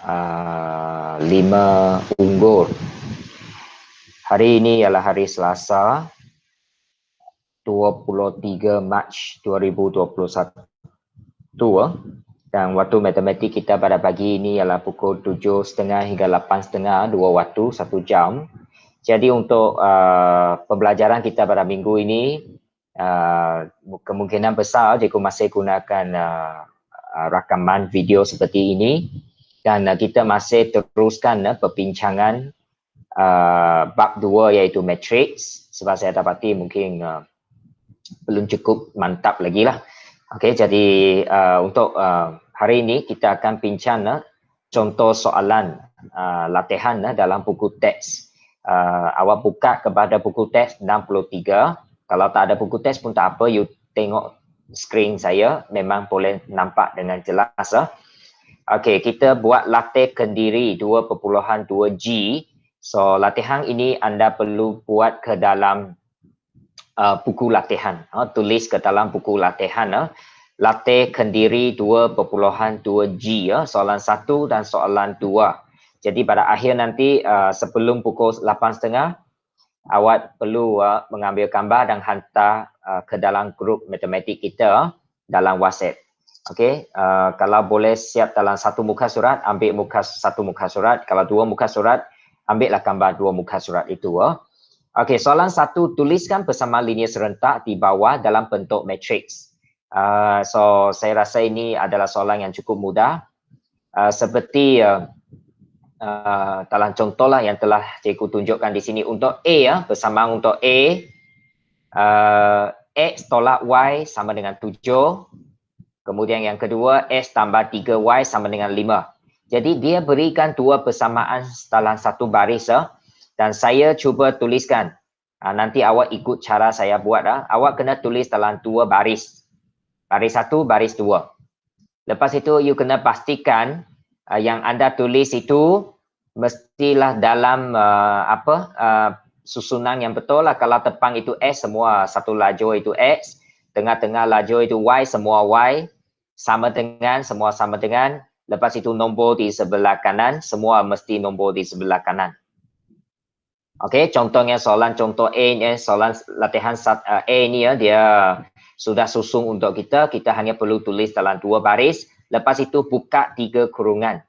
5 unggur. Hari ini ialah hari Selasa, 23 Mac 2021. Dan waktu matematik kita pada pagi ini ialah pukul 7.30 hingga 8.30, 2 waktu, 1 jam. Jadi untuk pembelajaran kita pada minggu ini, kemungkinan besar cikgu masih gunakan rakaman video seperti ini. Dan kita masih teruskan perbincangan bab 2 iaitu matrix. Sebab saya dapati mungkin belum cukup mantap lagi lah. Okey, jadi untuk hari ini kita akan bincang contoh soalan latihan dalam buku teks. Awak buka kepada buku teks 63. Kalau tak ada buku teks pun tak apa, you tengok skrin saya, memang boleh nampak dengan jelas. Okey, kita buat latih kendiri 2.2G. So, latihan ini anda perlu buat ke dalam buku latihan, tulis ke dalam buku latihan, latih kendiri 2.2G, soalan 1 dan soalan 2. Jadi pada akhir nanti sebelum pukul 8.30, awak perlu mengambil gambar dan hantar ke dalam grup matematik kita dalam WhatsApp. Okey, kalau boleh siap dalam satu muka surat, ambil satu muka surat. Kalau 2 muka surat, ambillah gambar 2 muka surat itu. Okey, soalan 1, tuliskan bersama linia serentak di bawah dalam bentuk matriks. So, saya rasa ini adalah soalan yang cukup mudah. Seperti dalam contoh lah yang telah cikgu tunjukkan di sini. Untuk A, bersamaan untuk A, X tolak Y sama dengan 7. Kemudian yang kedua, X tambah 3Y sama dengan 5. Jadi, dia berikan 2 persamaan dalam satu baris. Dan saya cuba tuliskan. Nanti awak ikut cara saya buat. Awak kena tulis dalam 2 baris. Baris 1, baris 2. Lepas itu, you kena pastikan yang anda tulis itu mestilah dalam susunan yang betul lah. Kalau tepang itu X, semua satu lajur itu X. Tengah-tengah lajur itu Y, semua Y. Sama dengan, semua sama dengan. Lepas itu nombor di sebelah kanan, semua mesti nombor di sebelah kanan. Okey, contohnya soalan contoh A ni, soalan latihan A ni dia sudah susun untuk kita. Kita hanya perlu tulis dalam 2 baris. Lepas itu buka 3 kurungan.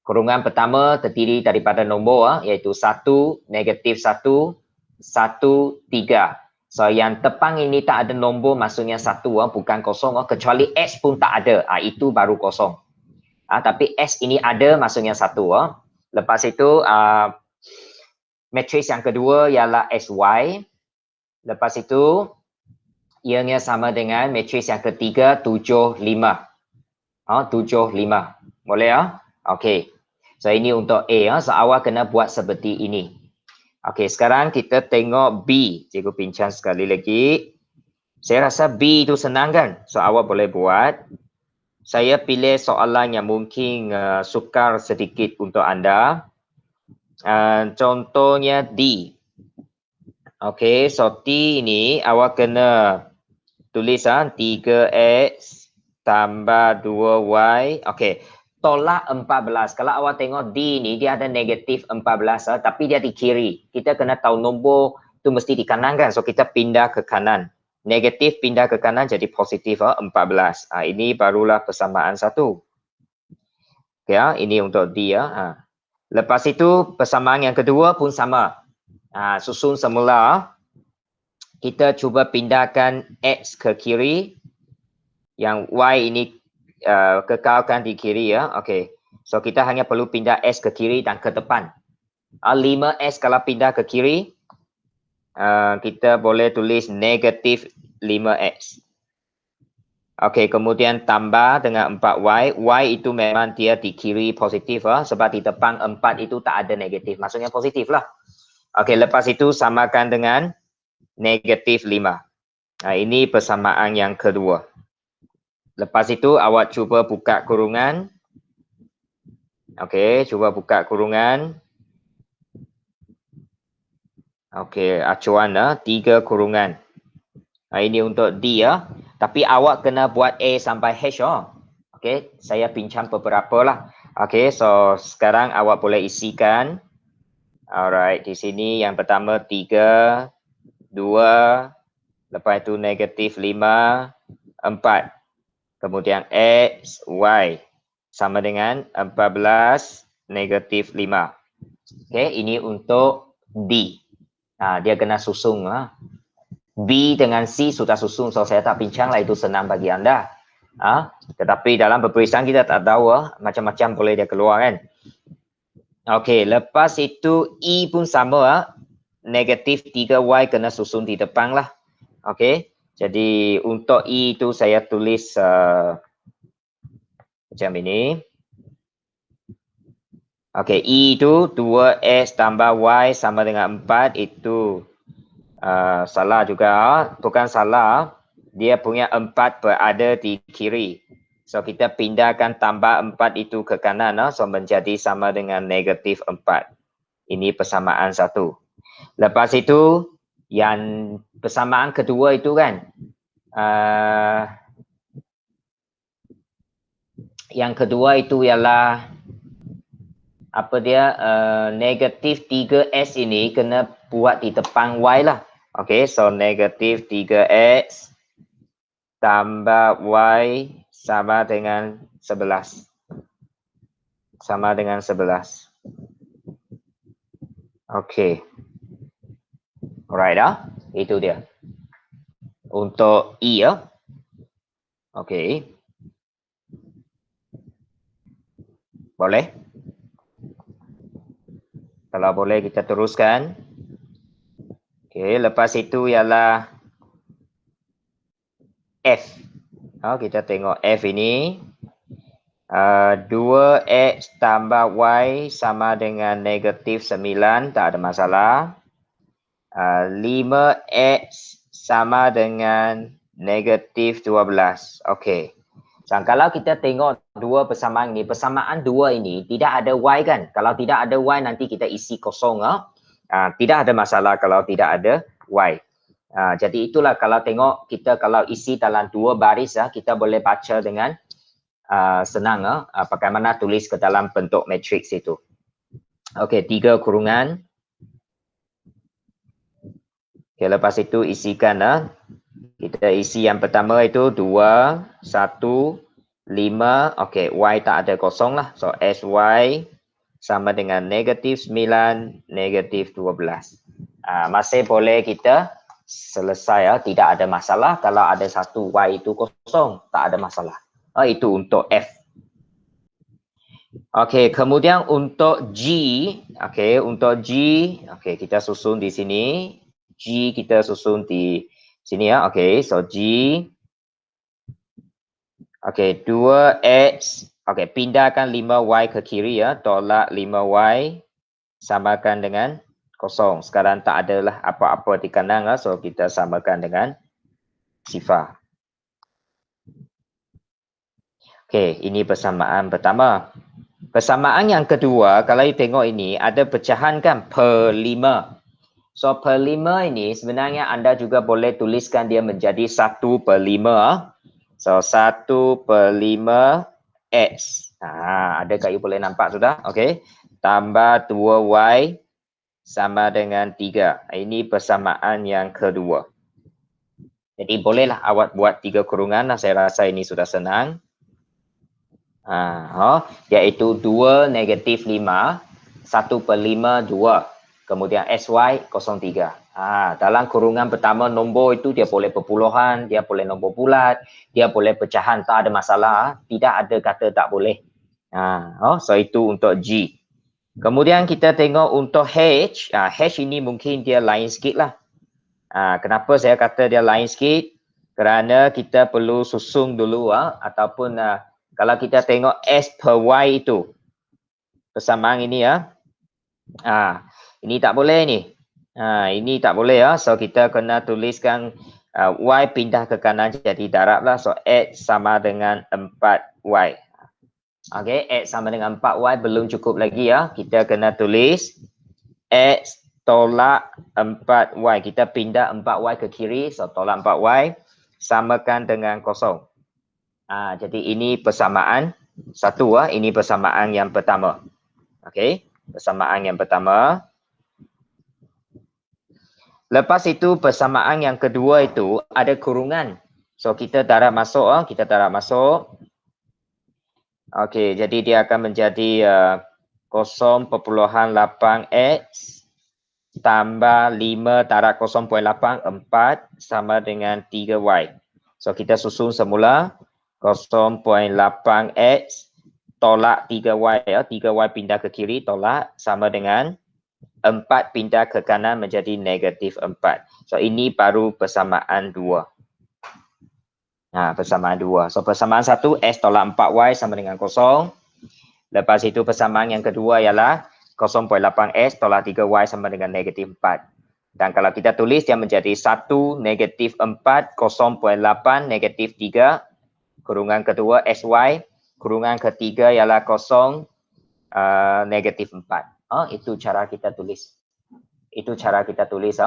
Kurungan pertama terdiri daripada nombor iaitu 1, negatif 1, 1, 3. So yang tepang ini tak ada nombor, maksudnya 1, bukan kosong. Kecuali X pun tak ada, itu baru kosong. Tapi X ini ada, maksudnya 1. Lepas itu matriks yang kedua ialah SY. Lepas itu, ianya sama dengan matriks yang ketiga, 7, 5. 7, 5. Boleh ya? Okey. So, ini untuk A. So, awak kena buat seperti ini. Okey, sekarang kita tengok B. Cikgu bincang sekali lagi. Saya rasa B itu senang kan? So, awak boleh buat. Saya pilih soalan yang mungkin sukar sedikit untuk anda. Contohnya D. Okey, so T ini awak kena tulis 3X tambah 2Y. Okey, tolak 14. Kalau awak tengok D ni dia ada negatif 14 tapi dia di kiri. Kita kena tahu nombor tu mesti di kanan kan. So kita pindah ke kanan. Negatif pindah ke kanan jadi positif 14. Ini barulah persamaan 1. Okey, ini untuk D ya. Lepas itu persamaan yang kedua pun sama. Susun semula. Kita cuba pindahkan X ke kiri. Yang Y ini kekalkan di kiri ya. Okey. So kita hanya perlu pindah X ke kiri dan ke depan. 5X kalau pindah ke kiri, kita boleh tulis negatif 5X. Okey, kemudian tambah dengan 4Y. Y itu memang dia di kiri positif sebab di depan 4 itu tak ada negatif. Maksudnya positif lah. Okey, lepas itu samakan dengan negatif 5. Ini persamaan yang kedua. Lepas itu awak cuba buka kurungan. Okey, cuba buka kurungan. Okey, acuan 3 kurungan. Ini untuk D ya. Tapi awak kena buat A sampai H. Okey, saya bincang beberapa lah. Okay, so sekarang awak boleh isikan. Alright, di sini yang pertama 3, 2, lepas itu negatif 5, 4. Kemudian X, Y sama dengan 14, negatif 5. Okay, ini untuk D. Dia kena susung. B dengan C sudah susung, so saya tak bincang lah, itu senang bagi anda. Tetapi dalam peperiksaan kita tak tahu macam-macam boleh dia keluar kan. Okey, lepas itu E pun sama negatif 3Y kena susun di depan lah. Okey, jadi untuk E itu saya tulis macam ini. Okey, E itu 2X tambah Y sama dengan 4, itu salah juga, bukan salah, dia punya 4 berada di kiri. So kita pindahkan tambah 4 itu ke kanan, so menjadi sama dengan negatif 4. Ini persamaan satu. Lepas itu yang persamaan kedua itu kan, yang kedua itu ialah apa dia, negatif 3x ini kena buat di depan y lah. Okey, so negatif 3x tambah y sama dengan 11. Sama dengan 11. Okey. Alright itu dia. Untuk E ya. Okey. Boleh? Kalau boleh kita teruskan. Okey, lepas itu ialah F. Kita tengok F ini. 2x tambah y sama dengan negatif 9, tak ada masalah. 5x sama dengan negatif 12. Okey. So, kalau kita tengok dua persamaan ini, persamaan dua ini tidak ada y kan? Kalau tidak ada y nanti kita isi kosong. Tidak ada masalah kalau tidak ada y. Jadi itulah kalau tengok kita kalau isi dalam dua baris kita boleh baca dengan senang bagaimana tulis ke dalam bentuk matriks itu. Okey, 3 kurungan. Okay, lepas itu isikan kita isi yang pertama itu 2, 1, 5. Okey, y tak ada kosong lah. So sy sama dengan negatif 9, negatif 12. Masih boleh kita selesai tidak ada masalah. Kalau ada satu y itu kosong, tak ada masalah. Itu untuk F. Okey, kemudian untuk G, untuk G, kita susun di sini. G kita susun di sini ya. Okey, so G. Okey, 2x. Okey, pindahkan 5y ke kiri ya. Tolak 5y samakan dengan kosong. Sekarang tak adalah apa-apa di kanan so kita samakan dengan sifar. Okey, ini persamaan pertama. Persamaan yang kedua, kalau you tengok ini ada pecahan kan per 5. So per 5 ini sebenarnya anda juga boleh tuliskan dia menjadi 1 per 5. So 1 per 5 X. Adakah you boleh nampak sudah? Okey. Tambah 2Y sama dengan 3. Ini persamaan yang kedua. Jadi bolehlah awak buat 3 kurungan. Saya rasa ini sudah senang. Iaitu 2 negatif 5, 1 per 5, 2. Kemudian SY 03. Dalam kurungan pertama nombor itu dia boleh perpuluhan, dia boleh nombor bulat, dia boleh pecahan, tak ada masalah. Tidak ada kata tak boleh. So itu untuk G. Kemudian kita tengok untuk H. H ini mungkin dia lain sikit lah. Kenapa saya kata dia lain sikit? Kerana kita perlu susung dulu ataupun kalau kita tengok S per Y itu. Persamaan ini ya. Ini tak boleh ni. Ini tak boleh ya. So kita kena tuliskan Y pindah ke kanan jadi darab lah. So X sama dengan 4Y. Okey, X sama dengan 4Y belum cukup lagi ya. Kita kena tulis X tolak 4Y. Kita pindah 4Y ke kiri. So tolak 4Y. Samakan dengan kosong. Jadi ini persamaan Satu ini persamaan yang pertama. Okey, persamaan yang pertama. Lepas itu persamaan yang kedua itu ada kurungan. So kita tarik masuk, kita tarik masuk. Okey, jadi dia akan menjadi 0.8x tambah 5 tarik 0.8 4 sama dengan 3y. So kita susun semula 0.8x tolak 3y ya, 3y pindah ke kiri tolak sama dengan 4 pindah ke kanan menjadi negatif 4. So ini baru persamaan 2. Nah, persamaan 2. So persamaan 1 x tolak 4y sama dengan 0. Lepas itu persamaan yang kedua ialah 0.8x tolak 3y sama dengan negatif 4. Dan kalau kita tulis dia menjadi 1 negatif 4 0.8 negatif 3 kurungan kedua xy kurungan ketiga ialah 0 negatif 4. Itu cara kita tulis. Itu cara kita tulis.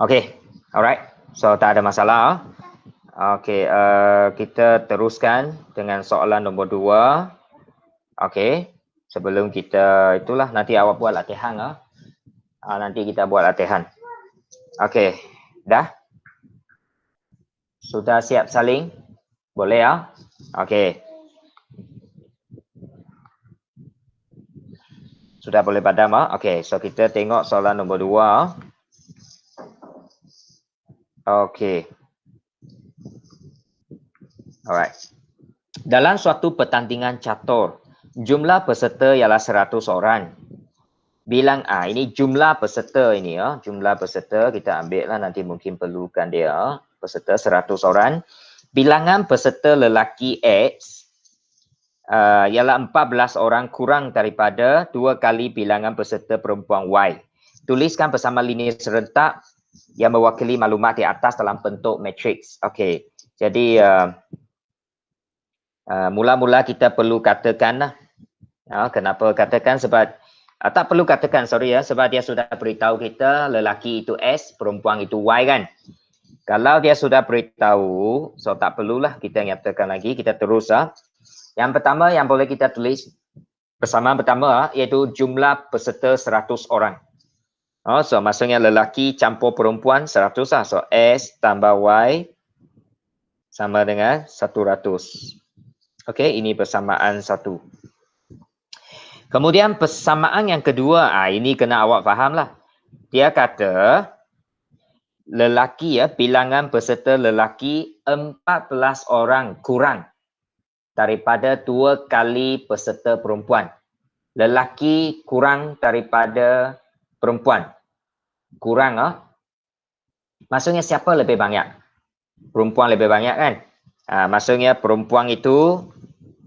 Okay, alright. So tak ada masalah. Okay, kita teruskan dengan soalan nombor 2. Okay, sebelum kita itulah nanti awak buat latihan. Nanti kita buat latihan. Okay, dah? Sudah siap saling? Boleh ya? Okay. Sudah boleh padam? Okay, so kita tengok soalan nombor 2. Okay. Alright. Dalam suatu pertandingan catur, jumlah peserta ialah 100 orang. Bilang ini jumlah peserta ini ya. Jumlah peserta kita ambil lah nanti mungkin perlukan dia. Peserta 100 orang. Bilangan peserta lelaki X ialah 14 orang kurang daripada 2 kali bilangan peserta perempuan Y. Tuliskan bersama linear serentak yang mewakili maklumat di atas dalam bentuk matriks. Okey. Jadi mula-mula kita perlu katakan lah. Kenapa katakan? Sebab tak perlu katakan, sorry ya, sebab dia sudah beritahu kita lelaki itu S, perempuan itu Y kan. Kalau dia sudah beritahu, so tak perlulah kita nyatakan lagi, kita terus. Yang pertama yang boleh kita tulis, persamaan pertama iaitu jumlah peserta 100 orang. So maksudnya lelaki campur perempuan 100 lah. So S tambah Y sama dengan 100. Okey, ini persamaan 1. Kemudian persamaan yang kedua, ini kena awak faham lah. Dia kata lelaki bilangan peserta lelaki 14 orang kurang daripada 2 kali peserta perempuan. Lelaki kurang daripada perempuan. Kurang maksudnya siapa lebih banyak? Perempuan lebih banyak kan? Maksudnya perempuan itu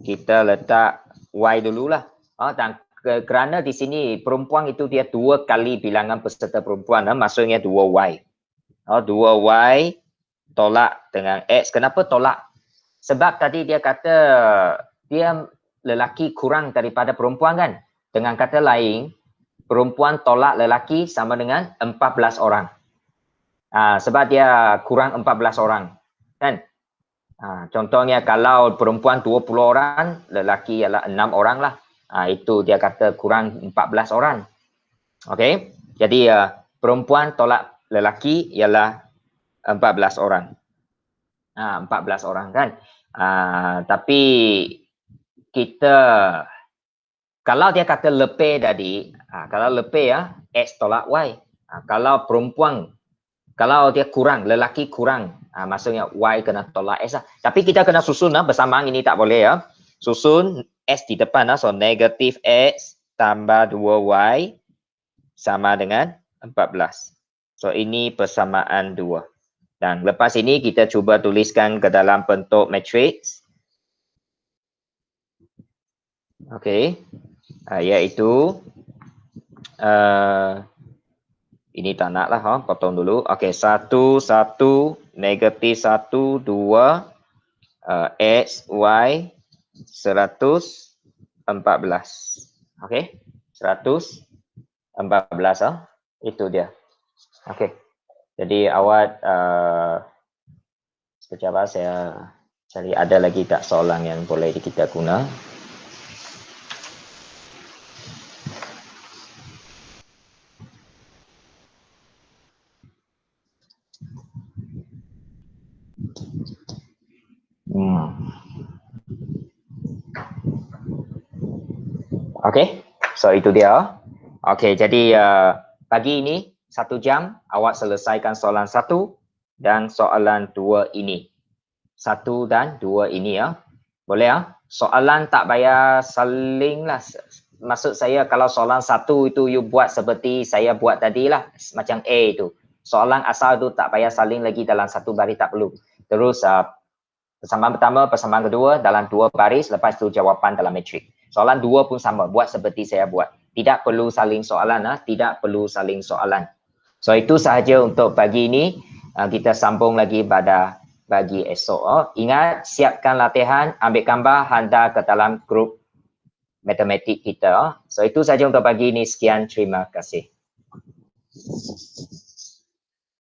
kita letak Y dululah. Dan kerana di sini perempuan itu dia 2 kali bilangan peserta perempuan, maksudnya 2Y. 2Y tolak dengan X. Kenapa tolak? Sebab tadi dia kata dia lelaki kurang daripada perempuan kan. Dengan kata lain, perempuan tolak lelaki sama dengan 14 orang. Sebab dia kurang 14 orang kan. Contohnya kalau perempuan 20 orang, lelaki ialah 6 orang lah. Itu dia kata kurang 14 orang. Okey. Jadi perempuan tolak lelaki ialah 14 orang. 14 orang kan. Tapi kita kalau dia kata lebih tadi, kalau lebih X tolak Y. Kalau perempuan, kalau dia kurang, lelaki kurang, maksudnya Y kena tolak S lah. Tapi kita kena susun bersamaan ini tak boleh ya. Susun S di depan so negatif X tambah 2Y sama dengan 14. So ini persamaan 2. Dan lepas ini kita cuba tuliskan ke dalam bentuk matriks. Okey. Iaitu ini tak nak lah, potong dulu. Okey, 1, 1, negatif 1, 2, X, Y, 114. Okey, 114 itu dia. Okey, jadi awak Sekejap saya cari ada lagi tak soalan yang boleh kita guna. Okey, so itu dia. Okey, jadi pagi ini 1 jam awak selesaikan soalan 1 dan soalan 2 ini. 1 dan 2 ini ya. Boleh ya? Soalan tak payah saling lah. Maksud saya kalau soalan 1 itu you buat seperti saya buat tadi lah. Macam A itu. Soalan asal tu tak payah saling lagi dalam 1 baris tak perlu. Terus persamaan pertama, persamaan kedua dalam 2 baris, lepas tu jawapan dalam matrik. Soalan 2 pun sama, buat seperti saya buat. Tidak perlu saling soalan, tidak perlu saling soalan. So itu sahaja untuk pagi ini. Kita sambung lagi pada pagi esok. Ingat, siapkan latihan, ambil gambar, hantar ke dalam grup matematik kita. So itu sahaja untuk pagi ini. Sekian, terima kasih.